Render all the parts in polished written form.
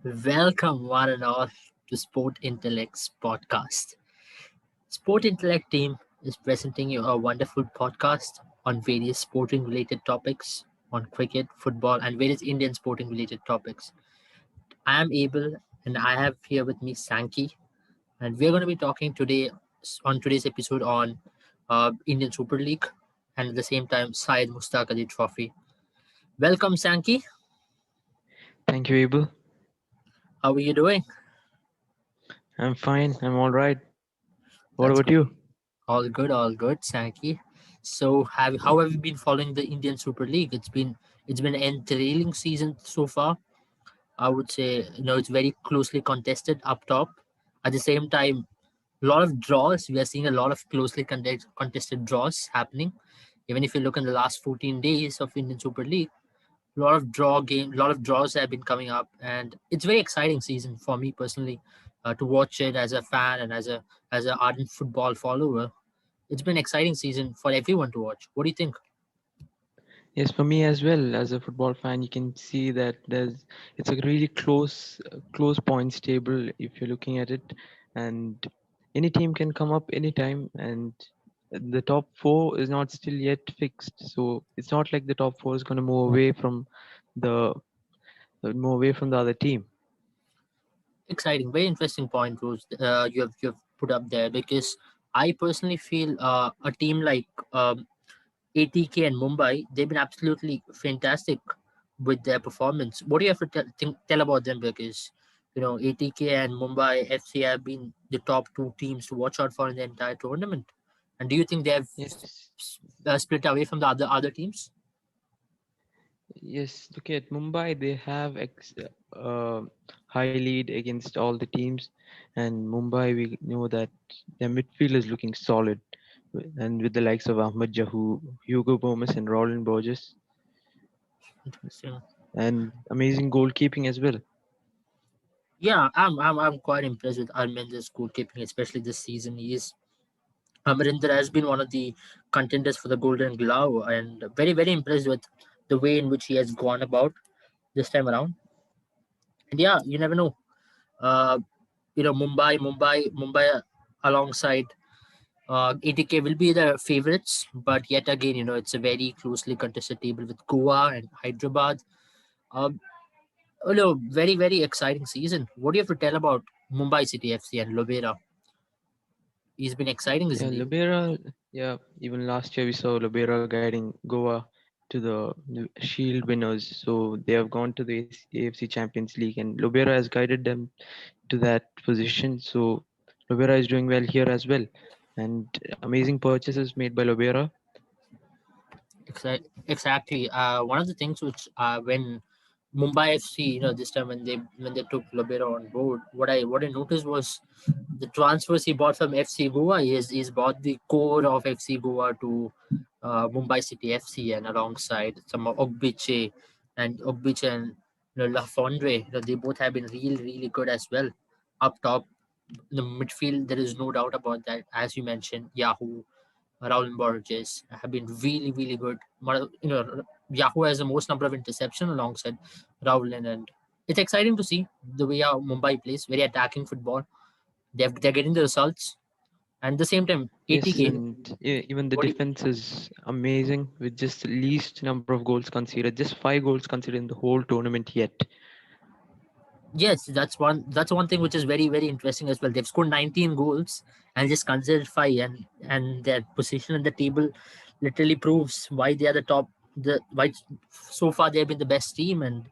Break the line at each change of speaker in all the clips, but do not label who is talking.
Welcome, one and all, to Sport Intellect's podcast. Sport Intellect team is presenting you a wonderful podcast on various sporting related topics on cricket, football, and various Indian sporting related topics. I am Abel, and I have here with me Sankey, and we're going to be talking today on today's episode on Indian Super League and at the same time Syed Mustaq Trophy. Welcome, Sankey.
Thank you, Abel.
How are you doing?
I'm fine. I'm all right. What
That's
about
good.
you?
All good, Sankey. So, how have you been following the Indian Super League? It's been an enthralling season so far. I would say it's very closely contested up top. At the same time, a lot of draws. We are seeing a lot of closely contested draws happening. Even if you look in the last 14 days of Indian Super League, a lot of draws have been coming up, and it's very exciting season for me personally to watch it as a fan and as a ardent football follower. It's been an exciting season for everyone to watch. What do you think?
Yes, for me as well. As a football fan, you can see that it's a really close points table if you're looking at it, and any team can come up anytime. And the top four is not still yet fixed, so it's not like the top four is going to the move away from the other team.
Exciting, very interesting point, Rose. You have put up there because I personally feel a team like ATK and Mumbai, they've been absolutely fantastic with their performance. What do you have to tell about them? Because ATK and Mumbai FC have been the top two teams to watch out for in the entire tournament. And do you think they have
Yes.
split away from the other teams?
Yes, look at Mumbai. They have high lead against all the teams, and Mumbai we know that their midfield is looking solid, and with the likes of Ahmed Jahu, Hugo Gomez, and Roland Borges,
Interesting.
and amazing goalkeeping as well.
Yeah, I'm quite impressed with Arminder's goalkeeping, especially this season. Amarinder has been one of the contenders for the Golden Glove, and very impressed with the way in which he has gone about this time around. And yeah, you never know. Uh, Mumbai alongside ATK will be the favorites, but yet again, it's a very closely contested table with Goa and Hyderabad. Um, very exciting season. What do you have to tell about Mumbai City FC and Lobera? He's been exciting,
Yeah,
isn't he?
Libera. Yeah, even last year we saw Libera guiding Goa to the Shield winners. So they have gone to the AFC Champions League, and Libera has guided them to that position. So Lobera is doing well here as well, and amazing purchases made by Lobera.
Exactly. One of the things which when Mumbai FC, this time when they took Lobero on board, what I noticed was the transfers he bought from FC Goa. He's bought the core of FC Goa to Mumbai City FC, and alongside some of Ogbiche and Lafondre, they both have been really good as well. Up top, the midfield, there is no doubt about that. As you mentioned, Yahoo, Raul Borges have been really good. Yahoo has the most number of interception alongside Raul, and it's exciting to see the way how Mumbai plays. Very attacking football. They're getting the results, and at the same time,
Yes,
ATK.
and even the
What do you,
defense is amazing with just the least number of goals conceded, just 5 goals conceded in the whole tournament yet.
yes, that's one thing which is very interesting as well. They've scored 19 goals and just considered five, and their position in the table literally proves why they are the top. The why so far they've been the best team, and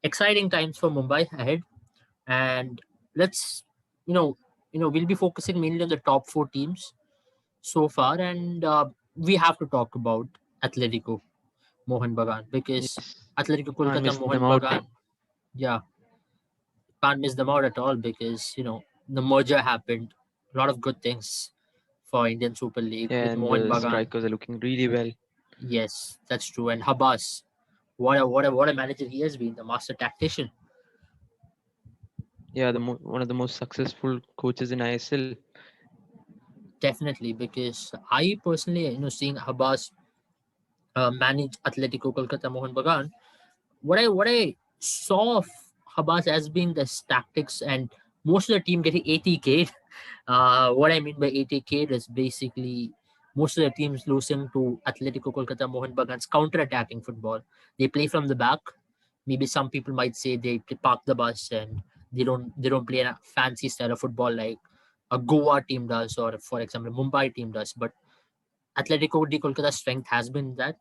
exciting times for Mumbai ahead. And let's you know we'll be focusing mainly on the top four teams so far, and we have to talk about Atletico Mohan Bagan because
Yes,
Atletico
can't
Kolkata
miss them
Mohan
out.
Bagan, yeah, can't miss them out at all because the merger happened. A lot of good things for Indian Super League
Yeah,
with
and
Mohan
the
Bagan.
strikers are looking really well.
Yes, that's true. And Habas, what a manager he has been, the master tactician.
Yeah, one of the most successful coaches in ISL.
Definitely, because I personally, seeing Habas manage Atletico Kolkata Mohan Bagan, what I saw of Habas has been the tactics and most of the team getting 80k. What I mean by 80k is basically most of the teams losing to Atletico Kolkata Mohan Bagan's counter-attacking football. They play from the back. Maybe some people might say they park the bus and they don't play a fancy style of football like a Goa team does, or for example Mumbai team does. But Atletico de Kolkata's strength has been that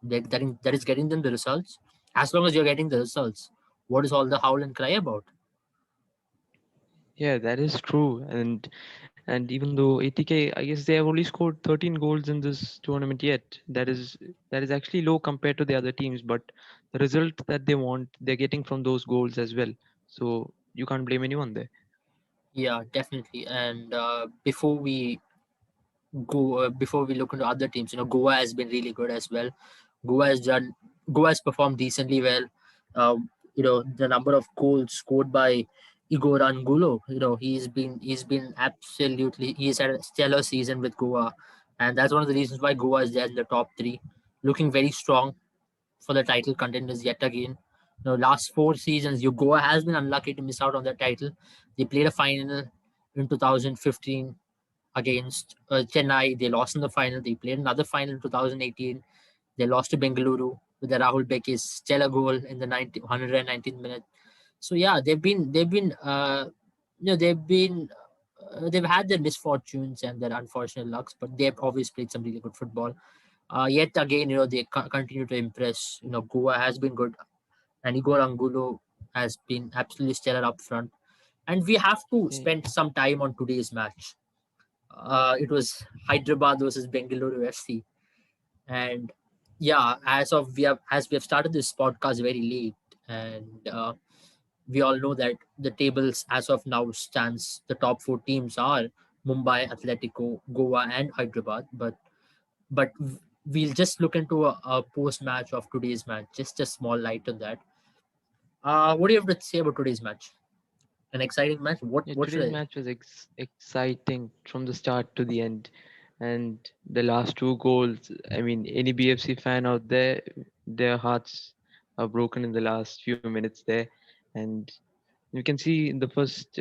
is getting them the results. As long as you're getting the results, what is all the howl and cry about?
Yeah, that is true. And even though 80k, I guess they have only scored 13 goals in this tournament yet. That is actually low compared to the other teams, but the result that they want, they're getting from those goals as well. So you can't blame anyone there.
Yeah, definitely. And before we look into other teams, Goa has been really good as well. Goa has performed decently well. The number of goals scored by Igor Angulo, he's been absolutely he's had a stellar season with Goa, and that's one of the reasons why Goa is there in the top three, looking very strong for the title contenders yet again. Last 4 seasons, Goa has been unlucky to miss out on the title. They played a final in 2015 against Chennai. They lost in the final. They played another final in 2018. They lost to Bengaluru with the Rahul Beck's stellar goal in the 119th minute. So yeah, they've had their misfortunes and their unfortunate lucks, but they've always played some really good football. Yet again, they continue to impress. Goa has been good, and Igor Angulo has been absolutely stellar up front. And we have to
Yeah,
spend some time on today's match. It was Hyderabad versus Bengaluru FC, and yeah, as we have started this podcast very late, and we all know that the tables as of now stands. The top four teams are Mumbai, Atletico, Goa, and Hyderabad. But we'll just look into a post match of today's match, just a small light on that. What do you have to say about today's match? An exciting match. What
yeah,
what should
today's
I?
match was exciting from the start to the end. And the last two goals, I mean, any BFC fan out there, their hearts are broken in the last few minutes there. And you can see in the first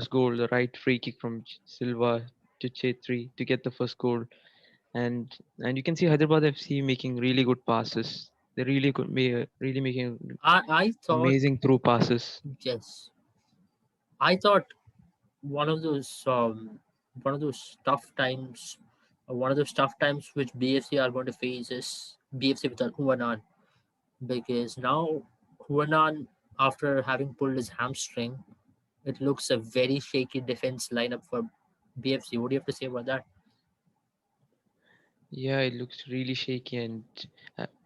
goal, the right free kick from Silva to Chetri to get the first goal, and you can see Hyderabad FC making really good passes. They're really good, really making
I thought
amazing through passes.
yes. I thought one of those um, one of those tough times, one of those tough times which BFC are going to face is BFC without Huanan, because now Huanan, after having pulled his hamstring, it looks a very shaky defense lineup for BFC. What do you have to say about that?
Yeah, it looks really shaky,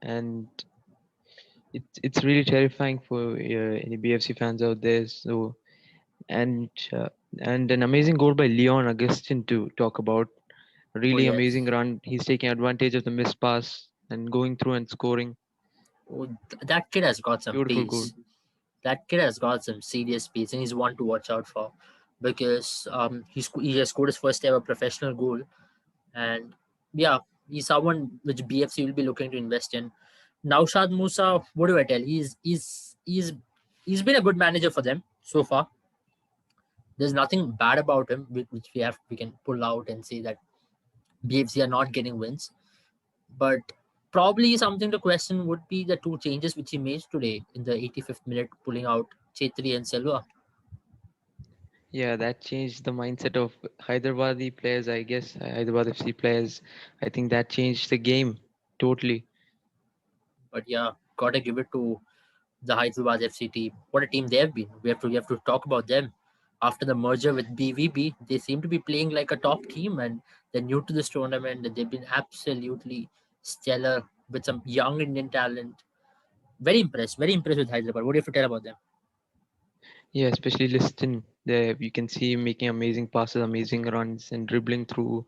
and it's really terrifying for any BFC fans out there. So and uh, and an amazing goal by Leon Augustin to talk about.
Oh
Really amazing
yes.
run. He's taking advantage of the missed pass and going through and scoring.
That kid has got some
Beautiful goal.
pace. That kid has got some serious pace, and he's one to watch out for, because he has scored his first ever professional goal, and yeah, he's someone which BFC will be looking to invest in. Naushad Musa, what do I tell? He's been a good manager for them so far. There's nothing bad about him, which we can pull out and say that BFC are not getting wins. But probably something to question would be the two changes which he made today in the 85th minute, pulling out Chetri and Selva.
Yeah, that changed the mindset of Hyderabadi players, I guess. Hyderabad FC players. I think that changed the game totally.
But yeah, gotta give it to the Hyderabad FC team. What a team they have been. We have to talk about them. After the merger with BVB, they seem to be playing like a top team, and they're new to this tournament. And they've been absolutely stellar with some young Indian talent. Very impressed with Hyderabad. What do you have to tell about them?
Yeah, especially Liston. There you can see him making amazing passes, amazing runs, and dribbling through,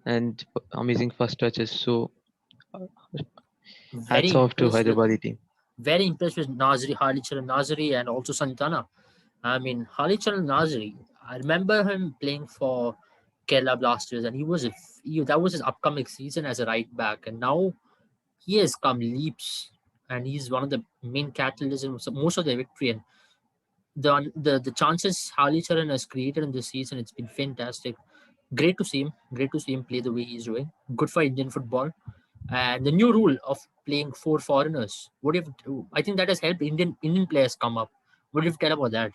and amazing first touches. So uh,
Very
hats off to
impressed with
Hyderabadi team.
very impressed with Nazri, Halichal Nazri, and also Santana. I mean, Halichal Nazri, I remember him playing for Kerala Blasters, and that was his upcoming season as a right back, and now he has come leaps, and he's one of the main catalysts in most of their victory. And The chances Hali Charan has created in this season, it's been fantastic. Great to see him. Great to see him play the way he's doing. Good for Indian football. And the new rule of playing four foreigners. What if I think that has helped Indian players come up? What do you tell about that?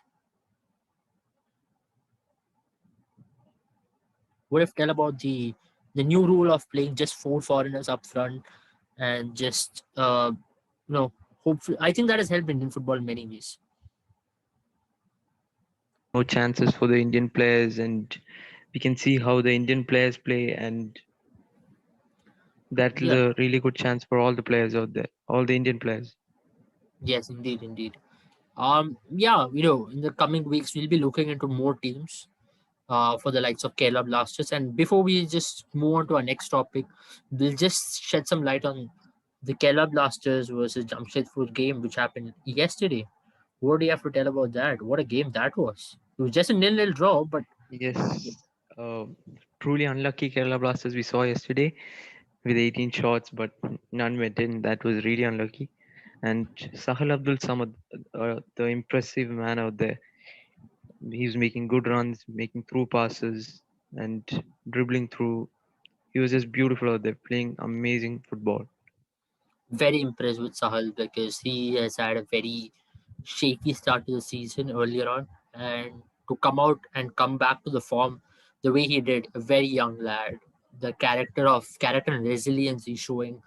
What if tell about the new rule of playing just four foreigners up front and just you know hopefully I think that has helped Indian football in many ways.
More chances for the Indian players, and we can see how the Indian players play, and that's
Yeah,
a really good chance for all the players out there, all the Indian players.
yes, indeed, indeed. Yeah, in the coming weeks we'll be looking into more teams for the likes of Kerala Blasters. And before we just move on to our next topic, we'll just shed some light on the Kerala Blasters versus Jamshedpur game, which happened yesterday. What do you have to tell about that? What a game that was! It was just a nil-nil draw, but
Yes, uh, truly unlucky Kerala Blasters we saw yesterday with 18 shots, but none went in. That was really unlucky. And Sahal Abdul Samad, the impressive man out there, he's making good runs, making through passes, and dribbling through. He was just beautiful out there, playing amazing football.
very impressed with Sahal because he has had a very shaky start to the season earlier on, and to come out and come back to the form the way he did, a very young lad. The character and resilience he's showing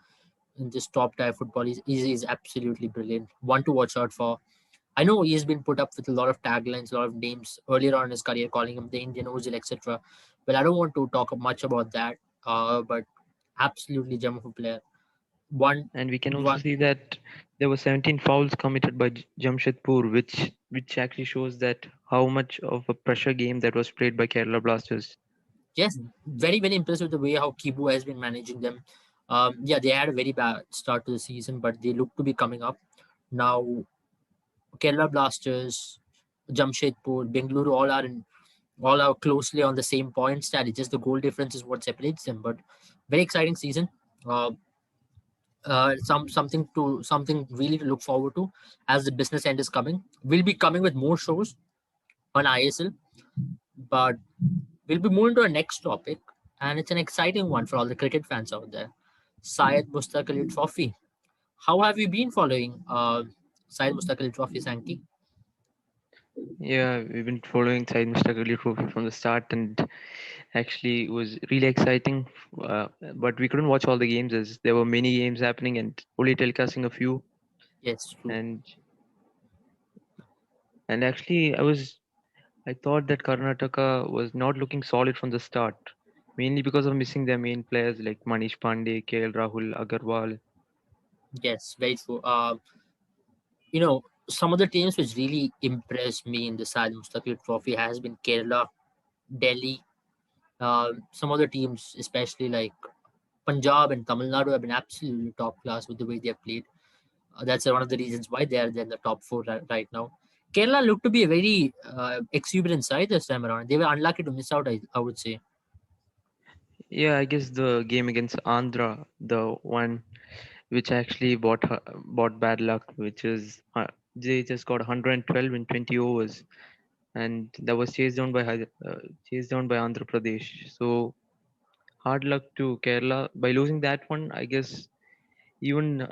in this top tier football is absolutely brilliant. One to watch out for. I know he's been put up with a lot of taglines, a lot of names earlier on in his career, calling him the Indian Ozil, etc. But I don't want to talk much about that. But absolutely gem of a player. One,
And we can also
one.
see that there were 17 fouls committed by Jamshedpur, which actually shows that how much of a pressure game that was played by Kerala Blasters.
Yes, very very impressed with the way how Kibu has been managing them. Yeah, they had a very bad start to the season, but they look to be coming up now. Kerala Blasters, Jamshedpur, Bengaluru, all are closely on the same point tally. Just the goal difference is what separates them. But very exciting season. Uh, something really to look forward to as the business end is coming. We'll be coming with more shows on ISL, but we'll be moving to our next topic, and it's an exciting one for all the cricket fans out there. Syed Mustaq Ali Trophy. How have you been following Syed Mustaq Ali Trophy, Sankey?
Yeah, we've been following Syed Mustaq Ali Trophy from the start, and actually it was really exciting. But we couldn't watch all the games as there were many games happening and only telecasting a few.
Yes, true.
And actually, I thought that Karnataka was not looking solid from the start, mainly because of missing their main players like Manish Pandey, KL Rahul, Agarwal.
Yes, very true. Some of the teams which really impressed me in the Syed Mustaq Ali Trophy has been Kerala, Delhi. Some other teams, especially like Punjab and Tamil Nadu, have been absolutely top class with the way they have played. That's one of the reasons why they are in the top four right now. Kerala looked to be a very exuberant side this time around. They were unlucky to miss out, I would say.
Yeah, I guess the game against Andhra, the one which actually bought bad luck, which is they just got 112 in 20 overs, and that was chased down by Andhra Pradesh. So hard luck to Kerala by losing that one. I guess even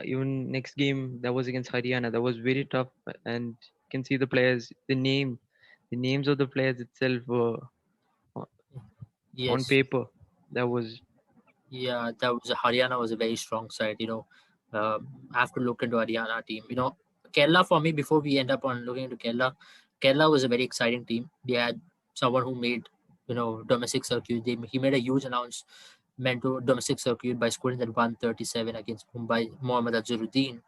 next game that was against Haryana, that was very tough, and you can see the players, the names of the players itself were o- on
Yes,
paper. That was
yeah, that was Haryana was a very strong side. I have to look into Haryana team. Kerala for me before we end up on looking into Kerala. Kerala was a very exciting team. They had someone who made domestic circuit. He made a huge announcement to domestic circuit by scoring that 137 against Mumbai Mohammad Azharuddin.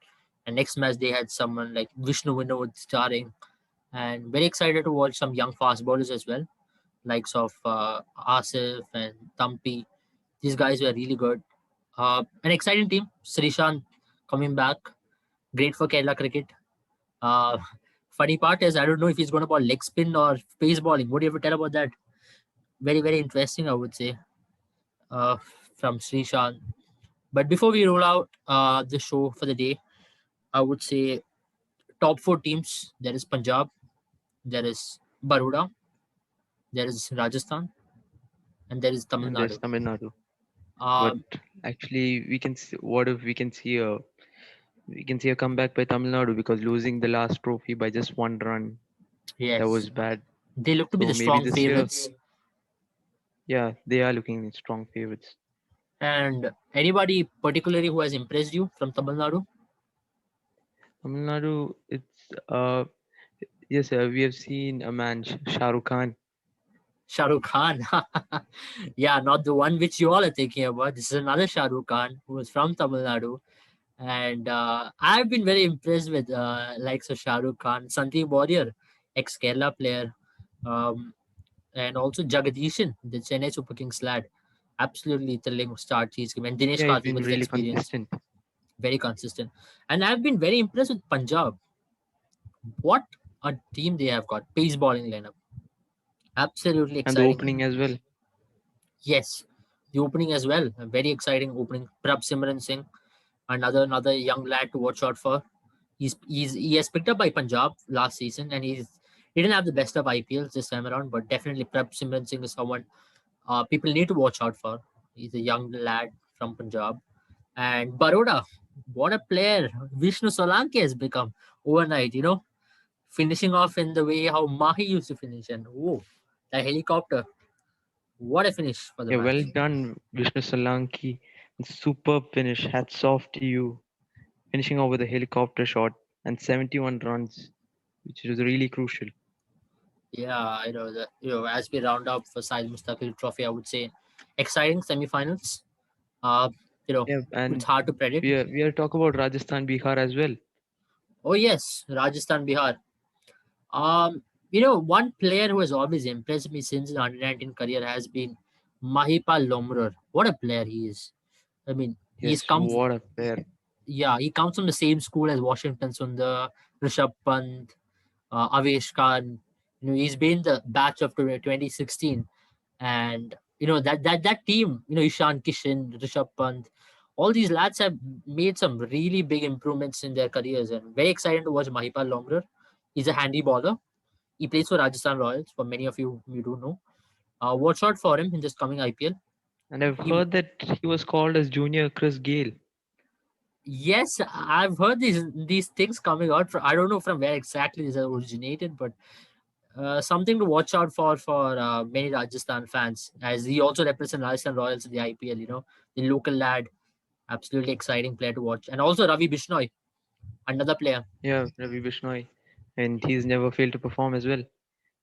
And next match they had someone like Vishnu Vinod starting, and very excited to watch some young fast bowlers as well, likes of Asif and Tampi. These guys were really good. An exciting team. Srishant coming back. Great for Kerala cricket. Uh, funny part is I don't know if he's going to ball leg spin or pace bowling. What do you have to tell about that? Very, very interesting, I would say, uh, from Srishant. But before we roll out the show for the day, I would say top four teams. There is Punjab, there is Baroda, there is Rajasthan, and there is Tamil
and there's
Nadu.
Tamil Nadu. But
Um,
actually, what if we can see a comeback by Tamil Nadu because losing the last trophy by just one run, that
yes,
was bad.
they look to be
So
the
maybe
strong
this year,
favorites.
yeah, they are looking strong favorites.
And anybody particularly who has impressed you from Tamil Nadu?
Tamil Nadu, it's yes, we have seen a man, Shah Rukh Khan.
Shah Rukh Khan. Yeah, not the one which you all are thinking about. This is another Shah Rukh Khan who is from Tamil Nadu. And I've been very impressed with likes of Shah Rukh Khan, Sandeep Warrior, ex Kerala player, um, and also Jagadishan, the Chennai Super Kings lad. Absolutely thrilling start he's given. And Dinesh
Yeah, he's
Karthik
been
with his
really
experience,
consistent.
very consistent. And I've been very impressed with Punjab. What a team they have got. Pace bowling lineup. Absolutely
And the
exciting.
opening as well.
Yes, the opening as well. A very exciting opening. Prab Simran Singh, another young lad to watch out for. He has picked up by Punjab last season, and he didn't have the best of IPLs this time around, but definitely Prab Simran Singh is someone people need to watch out for. He's a young lad from Punjab. And Baroda, what a player Vishnu Solanki has become overnight, finishing off in the way how Mahi used to finish. And oh, the helicopter, what a finish for the
Yeah, well
match.
done, Vishnu Solanki. Superb finish. Hats off to you. Finishing off with a helicopter shot and 71 runs, which is really crucial.
Yeah, as we round up for Syed Mustaq Trophy, I would say exciting semi-finals. Uh, you know,
Yeah,
it's
and
hard to predict.
we are talking about Rajasthan, Bihar as well.
Oh yes, Rajasthan, Bihar. One player who has always impressed me since his under 19 career has been Mahipal Lomror. What a player he is. I mean, he's
Yes,
come.
what a player.
Yeah, he comes from the same school as Washington Sundar, Rishabh Pant, Avesh Khan. He's been the batch of 2016, and that team. Ishan Kishan, Rishabh Pant, all these lads have made some really big improvements in their careers, and very exciting to watch Mahipal Lomror. He's a handy bowler. He plays for Rajasthan Royals. For many of you do know. Watch out for him in this coming IPL.
And I've
He,
heard that he was called as Junior Chris Gale.
yes, I've heard these things coming out. I don't know from where exactly this originated, but something to watch out for many Rajasthan fans, as he also represents Rajasthan Royals in the IPL. The local lad, absolutely exciting player to watch, and also Ravi Bishnoi, another player.
Yeah, Ravi Bishnoi. And he's never failed to perform as well.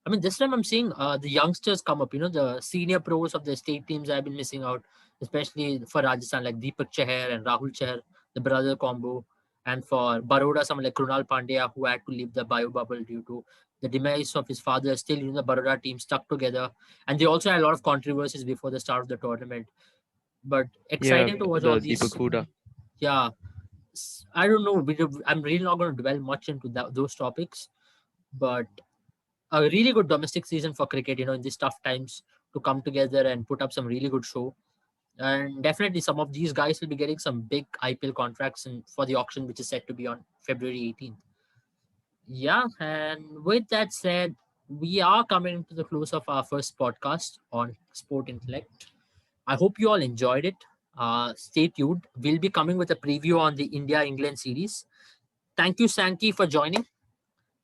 I mean, this time I'm seeing the youngsters come up. The senior pros of the state teams have been missing out, especially for Rajasthan, like Deepak Chahar and Rahul Chahar, the brother combo. And for Baroda, someone like Krunal Pandya, who had to leave the bio bubble due to the demise of his father. Still, the Baroda team stuck together. And they also had a lot of controversies before the start of the tournament. But
Yeah,
exciting to watch all
the Deepak
these.
Huda.
Yeah, I don't know. I'm really not going to dwell much into those topics. But a really good domestic season for cricket, in these tough times to come together and put up some really good show. And definitely some of these guys will be getting some big IPL contracts for the auction, which is set to be on February 18th. Yeah, and with that said, we are coming to the close of our first podcast on Sport Intellect. I hope you all enjoyed it. Stay tuned. We'll be coming with a preview on the India England series. Thank you, Sankey, for joining.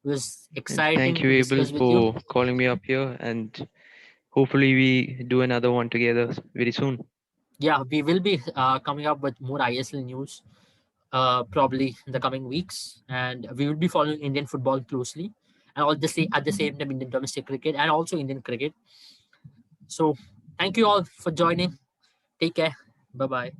It was
And thank
exciting
you,
to
Abel,
discuss with you.
for calling me up here. And hopefully, we do another one together very soon.
Yeah, we will be coming up with more ISL news probably in the coming weeks, and we will be following Indian football closely, and at the same time Indian domestic cricket and also Indian cricket. So, thank you all for joining. Take care. Bye bye.